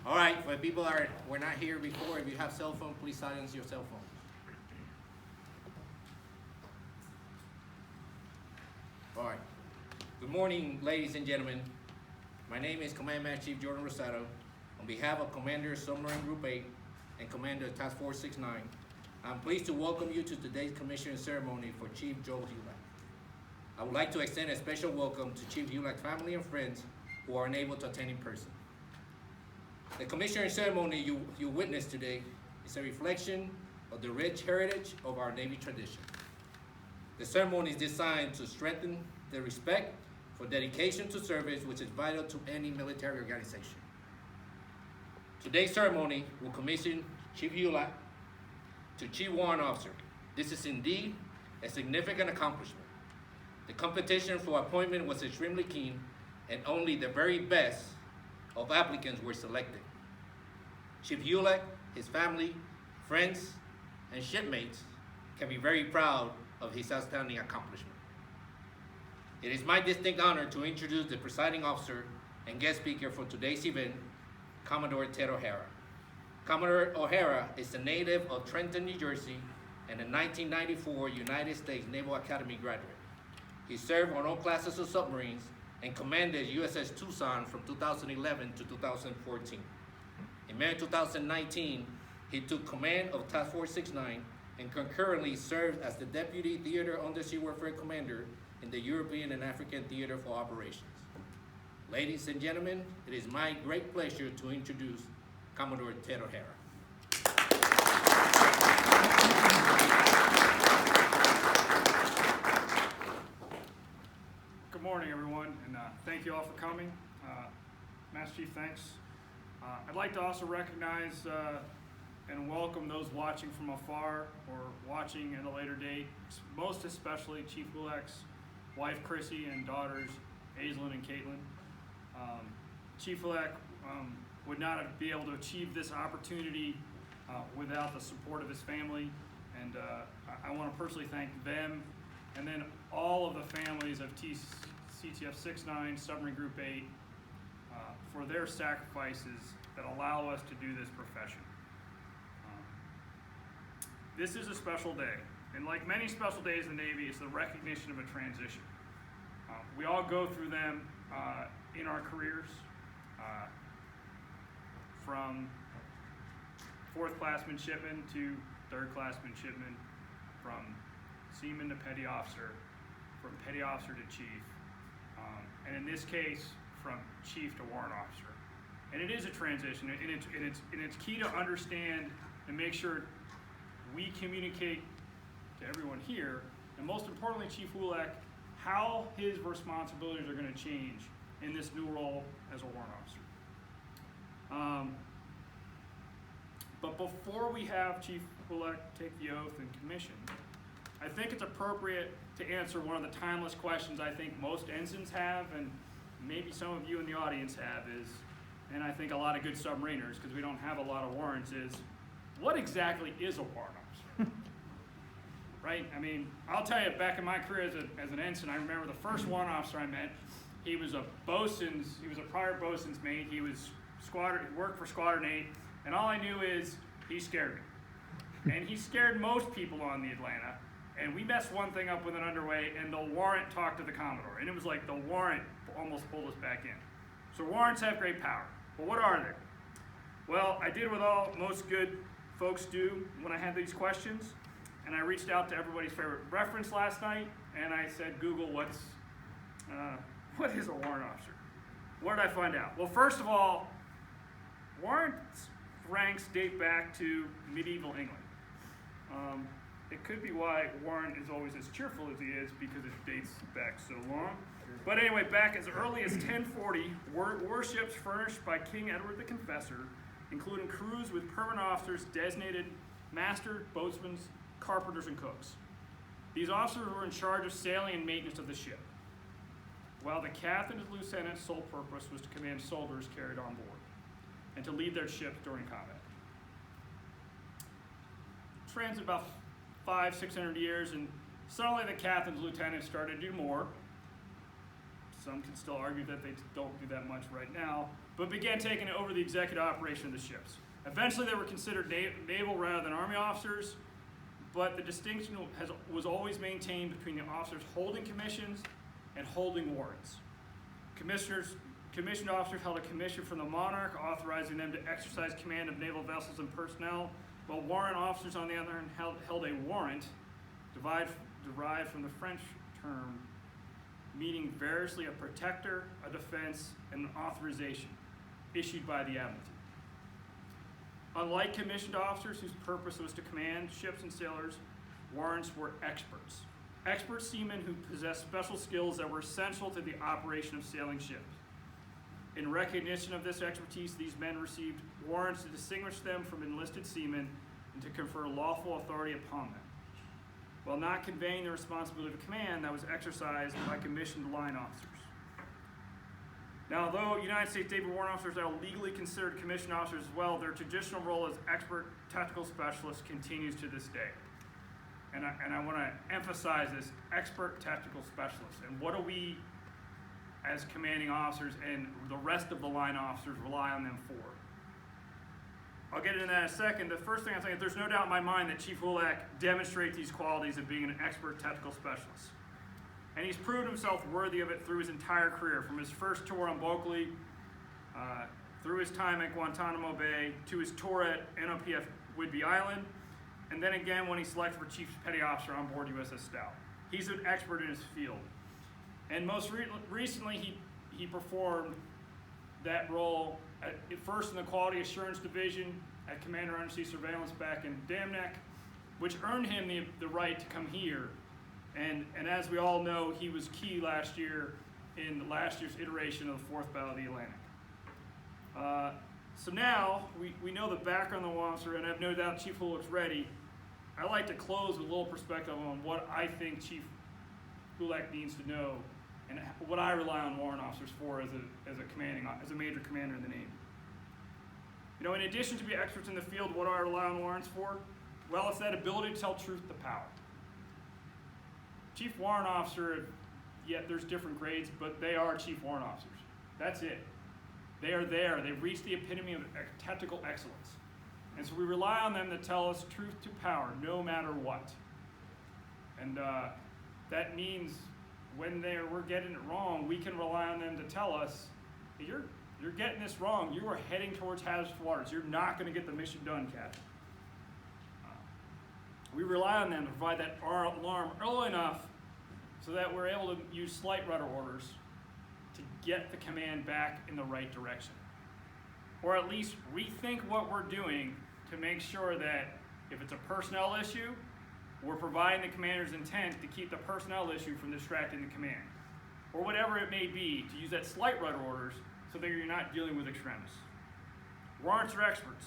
All right, for people were not here before, if you have cell phone, please silence your cell phone. All right. Good morning, ladies and gentlemen. My name is Command Master Chief Jordan Rosado. On behalf of Commander Submarine Group 8 and Commander Task Force 69, I'm pleased to welcome you to today's commissioning ceremony for Chief Joe Hulack. I would like to extend a special welcome to Chief Hulack's family and friends who are unable to attend in person. The commissioning ceremony you witnessed today is a reflection of the rich heritage of our Navy tradition. The ceremony is designed to strengthen the respect for dedication to service, which is vital to any military organization. Today's ceremony will commission Chief Hulack to Chief Warrant Officer. This is indeed a significant accomplishment. The competition for appointment was extremely keen, and only the very best of applicants were selected. Chief Hulack, his family, friends, and shipmates can be very proud of his outstanding accomplishment. It is my distinct honor to introduce the presiding officer and guest speaker for today's event, Commodore Ted O'Hara. Commodore O'Hara is a native of Trenton, New Jersey, and a 1994 United States Naval Academy graduate. He served on all classes of submarines and commanded USS Tucson from 2011 to 2014. In May 2019, he took command of Task Force 69 and concurrently served as the Deputy Theater Undersea Warfare Commander in the European and African Theater for Operations. Ladies and gentlemen, it is my great pleasure to introduce Commodore Ted O'Hara. Good morning, everyone, and thank you all for coming. Master Chief, thanks. I'd like to also recognize and welcome those watching from afar or watching at a later date, most especially Chief Hulack's wife, Chrissy, and daughters, Aislinn and Caitlin. Chief Hulack would not be able to achieve this opportunity without the support of his family, and I want to personally thank them and then all of the families of CTF 69, Submarine Group 8, for their sacrifices that allow us to do this profession. This is a special day, and like many special days in the Navy, it's the recognition of a transition. We all go through them in our careers, from fourth class midshipman to third class midshipman, from seaman to petty officer, from petty officer to chief, and in this case, from chief to warrant officer. And it is a transition, and it's key to understand and make sure we communicate to everyone here, and most importantly, Chief Hulack, how his responsibilities are going to change in this new role as a warrant officer. But before we have Chief Hulack take the oath and commission, I think it's appropriate to answer one of the timeless questions I think most ensigns have, and maybe some of you in the audience have, and I think a lot of good submariners, because we don't have a lot of warrants, is what exactly is a warrant officer? Right? I mean, I'll tell you, back in my career as an ensign, I remember the first warrant officer I met. He was a prior bosun's mate. He worked for Squadron 8, and all I knew is he scared me. And he scared most people on the Atlanta. And we messed one thing up with an underway, and the warrant talked to the Commodore. And it was like the warrant almost pulled us back in. So warrants have great power. But what are they? Well, I did what most good folks do when I had these questions. And I reached out to everybody's favorite reference last night, and I said, Google, what is a warrant officer? What did I find out? Well, first of all, warrants ranks date back to medieval England. It could be why Warren is always as cheerful as he is, because it dates back so long. But anyway, back as early as 1040, warships furnished by King Edward the Confessor, including crews with permanent officers designated master, boatsmen, carpenters, and cooks. These officers were in charge of sailing and maintenance of the ship, while the captain and lieutenant's sole purpose was to command soldiers carried on board and to lead their ships during combat. Transit about 500-600 years, and suddenly the captains and lieutenants started to do more. some can still argue that they don't do that much right now, but began taking over the executive operation of the ships. Eventually, they were considered naval rather than Army officers, but the distinction was always maintained between the officers holding commissions and holding warrants. Commissioned officers held a commission from the monarch, authorizing them to exercise command of naval vessels and personnel, while warrant officers, on the other hand, held a warrant, derived from the French term, meaning variously a protector, a defense, and an authorization issued by the Admiralty. Unlike commissioned officers whose purpose was to command ships and sailors, warrants were experts. Expert seamen who possessed special skills that were essential to the operation of sailing ships. In recognition of this expertise, these men received warrants to distinguish them from enlisted seamen and to confer lawful authority upon them, while not conveying the responsibility of command that was exercised by commissioned line officers. Now, although United States Navy warrant officers are legally considered commissioned officers as well, their traditional role as expert technical specialists continues to this day. And I want to emphasize this, expert technical specialists. And what do we, as commanding officers and the rest of the line officers, rely on them for? I'll get into that in a second. The first thing I'm saying is there's no doubt in my mind that Chief Hulak demonstrates these qualities of being an expert technical specialist. And he's proven himself worthy of it through his entire career, from his first tour on Bulkley, through his time at Guantanamo Bay, to his tour at NOPF Whidbey Island, and then again when he selected for Chief Petty Officer on board USS Stout. He's an expert in his field. And most recently, he performed that role first in the Quality Assurance Division at Commander Undersea Surveillance back in Dam Neck, which earned him the right to come here. And as we all know, he was key last year in last year's iteration of the 4th Battle of the Atlantic. So now, we know the background of the officer, and I have no doubt Chief Hulak's ready. I'd like to close with a little perspective on what I think Chief Hulak needs to know and what I rely on warrant officers for as a major commander in the Navy. You know, in addition to being experts in the field, what do I rely on warrants for? Well, it's that ability to tell truth to power. Chief Warrant Officer, yet there's different grades, but they are Chief Warrant Officers. That's it. They are there. They've reached the epitome of technical excellence. And so we rely on them to tell us truth to power, no matter what. And that means when we're getting it wrong, we can rely on them to tell us, you're getting this wrong. You are heading towards hazardous waters. You're not going to get the mission done, Captain. We rely on them to provide that alarm early enough so that we're able to use slight rudder orders to get the command back in the right direction. Or at least rethink what we're doing to make sure that if it's a personnel issue, we're providing the commander's intent to keep the personnel issue from distracting the command. Or whatever it may be, to use that slight rudder orders so that you're not dealing with extremists. Warrants are experts.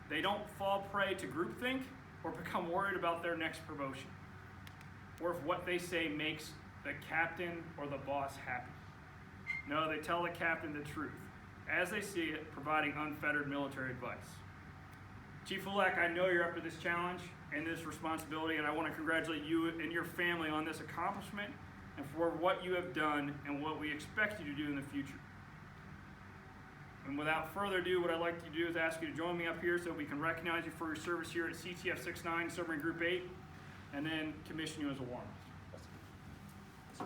They don't fall prey to groupthink or become worried about their next promotion, or if what they say makes the captain or the boss happy. No, they tell the captain the truth, as they see it, providing unfettered military advice. Chief Hulak, I know you're up to this challenge and this responsibility, and I want to congratulate you and your family on this accomplishment and for what you have done and what we expect you to do in the future. And without further ado, what I'd like to do is ask you to join me up here so we can recognize you for your service here at CTF 69, Submarine Group 8, and then commission you as a warrant officer.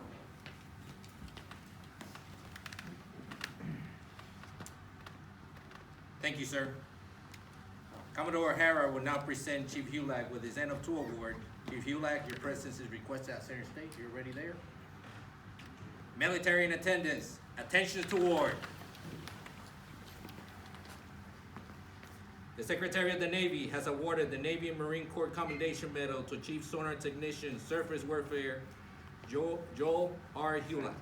Thank you, sir. Commodore O'Hara will now present Chief Hulak with his N of 2 award. Chief Hulak, your presence is requested at center stage. You're ready there. Military in attendance, attention to ward. The Secretary of the Navy has awarded the Navy and Marine Corps Commendation Medal to Chief Sonar Technician, Surface Warfare, Joel R. Hulak,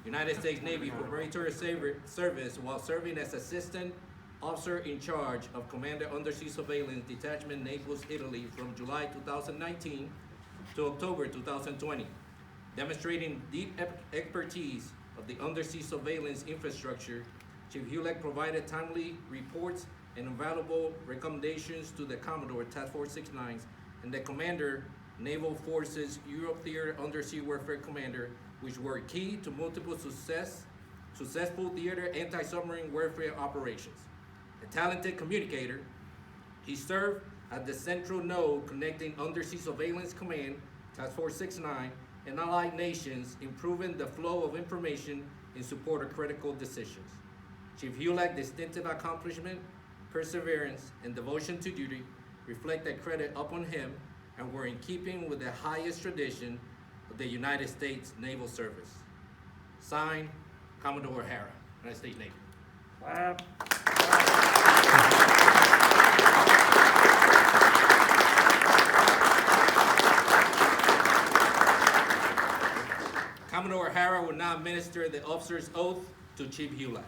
United States Navy, for meritorious service while serving as Assistant Officer in charge of Commander Undersea Surveillance Detachment, Naples, Italy, from July 2019 to October 2020, demonstrating deep expertise of the undersea surveillance infrastructure. Chief Hulak provided timely reports and invaluable recommendations to the Commodore Task Force 69 and the Commander, Naval Forces Europe Theater Undersea Warfare Commander, which were key to multiple successful theater anti-submarine warfare operations. A talented communicator, he served as the central node connecting Undersea Surveillance Command, Task Force 69, and allied nations, improving the flow of information in support of critical decisions. Chief Hulak's distinctive accomplishment, perseverance, and devotion to duty reflect that credit upon him and were in keeping with the highest tradition of the United States Naval Service. Signed, Commodore O'Hara, United States Navy. Clap. Commodore O'Hara will now administer the officer's oath to Chief Hulak.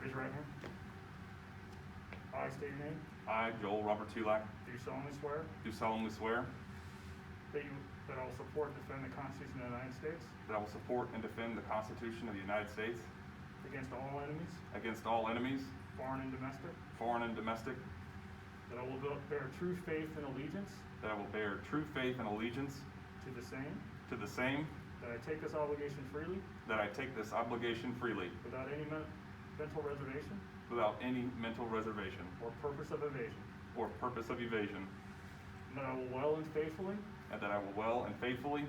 Raise your right hand. I state your name. I, Joel Robert Tulak, Do solemnly swear do solemnly swear that I will support and defend the Constitution of the United States that I will support and defend the Constitution of the United States against all enemies, against all enemies, foreign and domestic, foreign and domestic, that I will bear true faith and allegiance that I will bear true faith and allegiance to the same, to the same, that I take this obligation freely that I take this obligation freely without any mental reservation without any mental reservation or purpose of evasion, or purpose of evasion, and that I will well and faithfully and that I will well and faithfully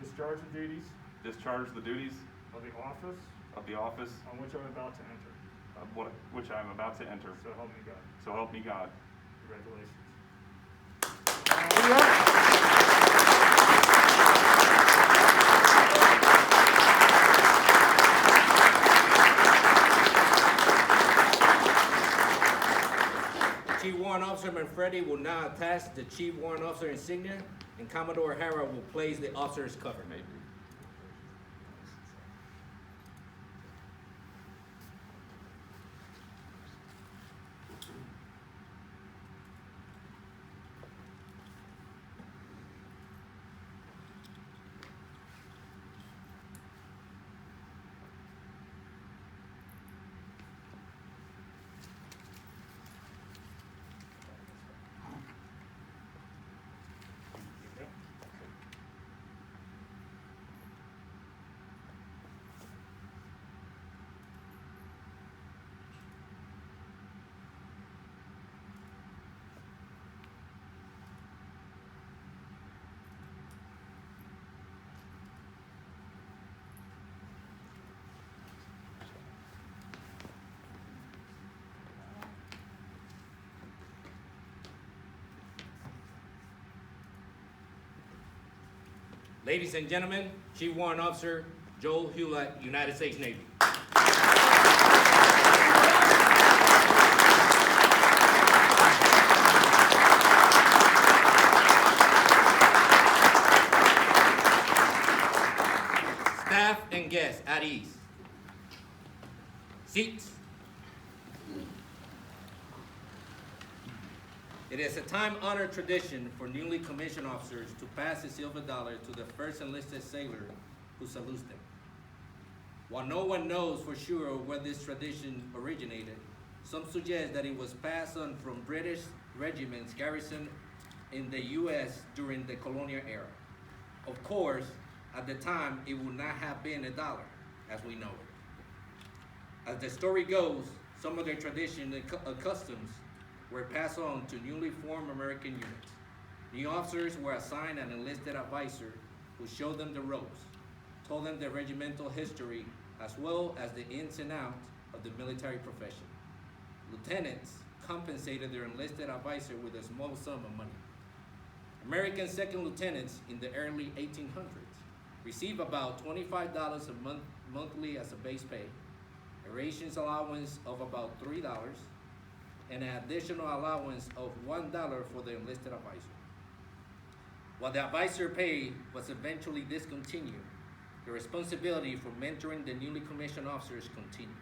discharge the duties discharge the duties of the office of the office on which I'm about to enter. of which I am about to enter. So help me God. So help me God. Congratulations. Chief Warrant Officer Manfredi will now attach the Chief Warrant Officer insignia, and Commodore O'Hara will place the officer's cover. Ladies and gentlemen, Chief Warrant Officer Joel Hulak, United States Navy. Staff and guests at ease. Seats. It is a time-honored tradition for newly commissioned officers to pass the silver dollar to the first enlisted sailor who salutes them. While no one knows for sure where this tradition originated, some suggest that it was passed on from British regiments garrisoned in the U.S. during the colonial era. Of course, at the time, it would not have been a dollar as we know it. As the story goes, some of their traditions and customs were passed on to newly formed American units. New officers were assigned an enlisted advisor who showed them the ropes, told them the regimental history, as well as the ins and outs of the military profession. Lieutenants compensated their enlisted advisor with a small sum of money. American second lieutenants in the early 1800s received about $25 a monthly as a base pay, a rations allowance of about $3, and an additional allowance of $1 for the enlisted advisor. While the advisor pay was eventually discontinued, the responsibility for mentoring the newly commissioned officers continued.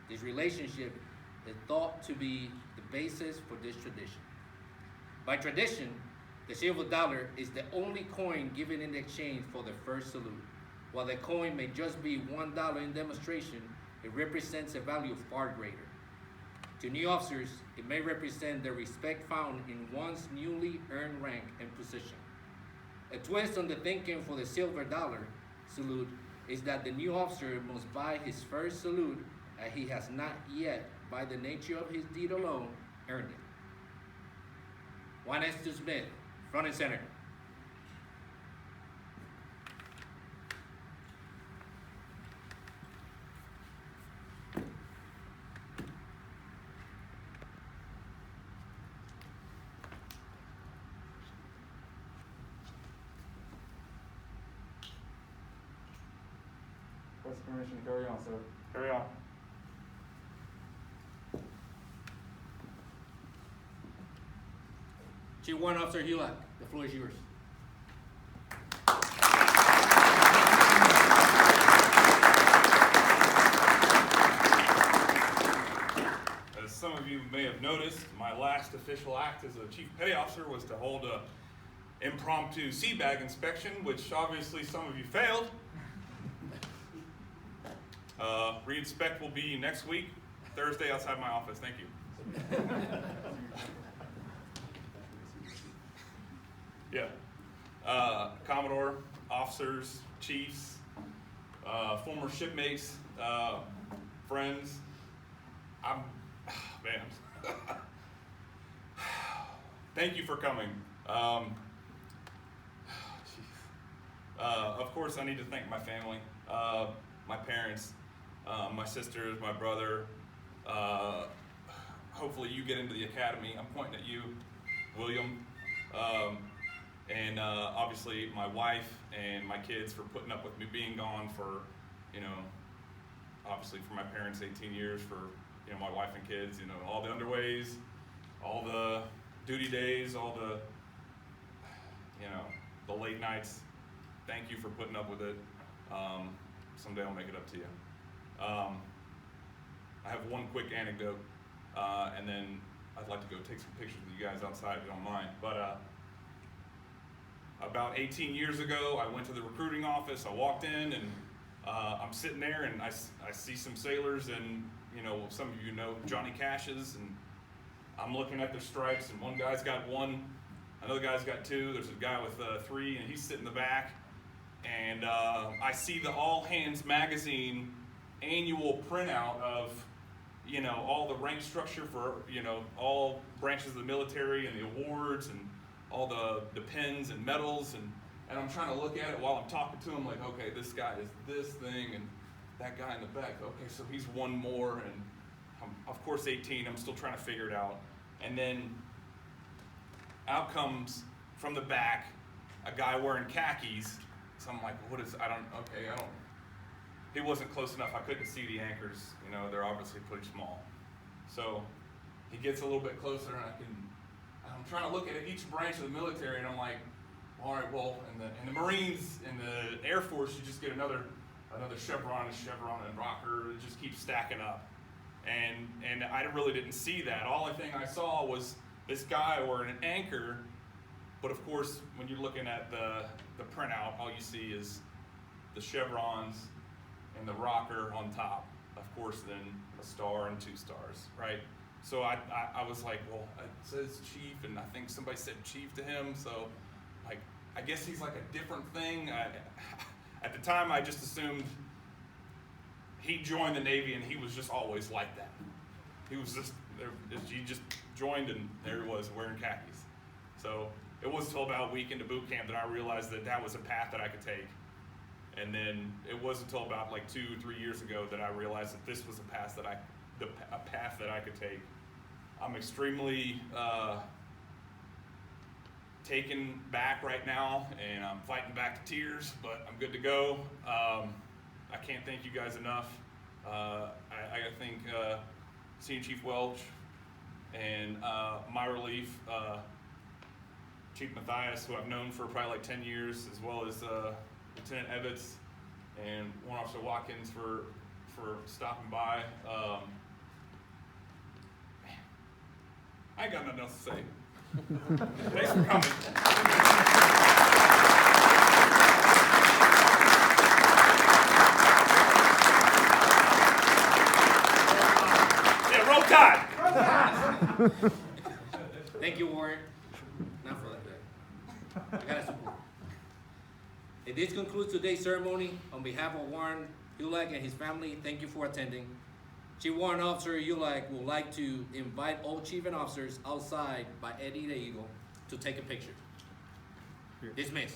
This relationship is thought to be the basis for this tradition. By tradition, the silver dollar is the only coin given in exchange for the first salute. While the coin may just be $1 in demonstration, it represents a value far greater. To new officers, it may represent the respect found in one's newly earned rank and position. A twist on the thinking for the silver dollar salute is that the new officer must buy his first salute as he has not yet, by the nature of his deed alone, earned it. Juan Estes Smith, front and center. Request permission to carry on, sir. Carry on. Chief Warrant Officer Hulak, the floor is yours. As some of you may have noticed, my last official act as a chief petty officer was to hold a impromptu sea bag inspection, which obviously some of you failed. Re-inspect will be next week, Thursday, outside my office. Thank you. Yeah. Commodore, officers, chiefs, former shipmates, friends. Man. Thank you for coming. Of course, I need to thank my family, my parents, my sisters, my brother. Hopefully you get into the academy. I'm pointing at you, William. And obviously my wife and my kids for putting up with me being gone for, obviously for my parents 18 years, for, my wife and kids, all the underways, all the duty days, all the, the late nights. Thank you for putting up with it. Someday I'll make it up to you. I have one quick anecdote, and then I'd like to go take some pictures with you guys outside if you don't mind. But about 18 years ago, I went to the recruiting office. I walked in, and I'm sitting there, and I see some sailors, and some of you know Johnny Cash's, and I'm looking at their stripes, and one guy's got one, another guy's got two. There's a guy with three, and he's sitting in the back. And I see the All Hands Magazine annual printout of, all the rank structure for, all branches of the military and the awards and all the pins and medals. And I'm trying to look at it while I'm talking to him, like, okay, this guy is this thing and that guy in the back. Okay, so he's one more. And I'm, of course, 18. I'm still trying to figure it out. And then out comes from the back a guy wearing khakis. So I'm like, he wasn't close enough. I couldn't see the anchors, they're obviously pretty small. So he gets a little bit closer, and I'm trying to look at each branch of the military, and I'm like, all right, well, in the Marines, in the Air Force, you just get another chevron and rocker. It just keeps stacking up. And I really didn't see that. All the thing I saw was this guy wearing an anchor. But of course, when you're looking at the printout, all you see is the chevrons and the rocker on top. Of course, then a star and 2 stars, right? So I was like, well, it says chief, and I think somebody said chief to him. So, like, I guess he's like a different thing. At the time, I just assumed he joined the Navy, and he was just always like that. He just joined, and there he was wearing khakis. So it wasn't until about a week into boot camp that I realized that was a path that I could take. And then it wasn't until about like 2-3 years ago that I realized that this was a path that I could take. I'm extremely taken back right now, and I'm fighting back to tears, but I'm good to go. I can't thank you guys enough. I gotta thank Senior Chief Welch and my relief, Chief Matthias, who I've known for probably like 10 years, as well as Lieutenant Evetts and Warrant Officer Watkins for stopping by. Man, I ain't got nothing else to say. Thanks for coming. Yeah, roll tide. Thank you, Warrant. Not for like that. I gotta support. And this concludes today's ceremony. On behalf of Warren Ulak and his family, thank you for attending. Chief Warrant Officer Ulak would like to invite all chief and officers outside by Eddie the Eagle to take a picture. Dismiss.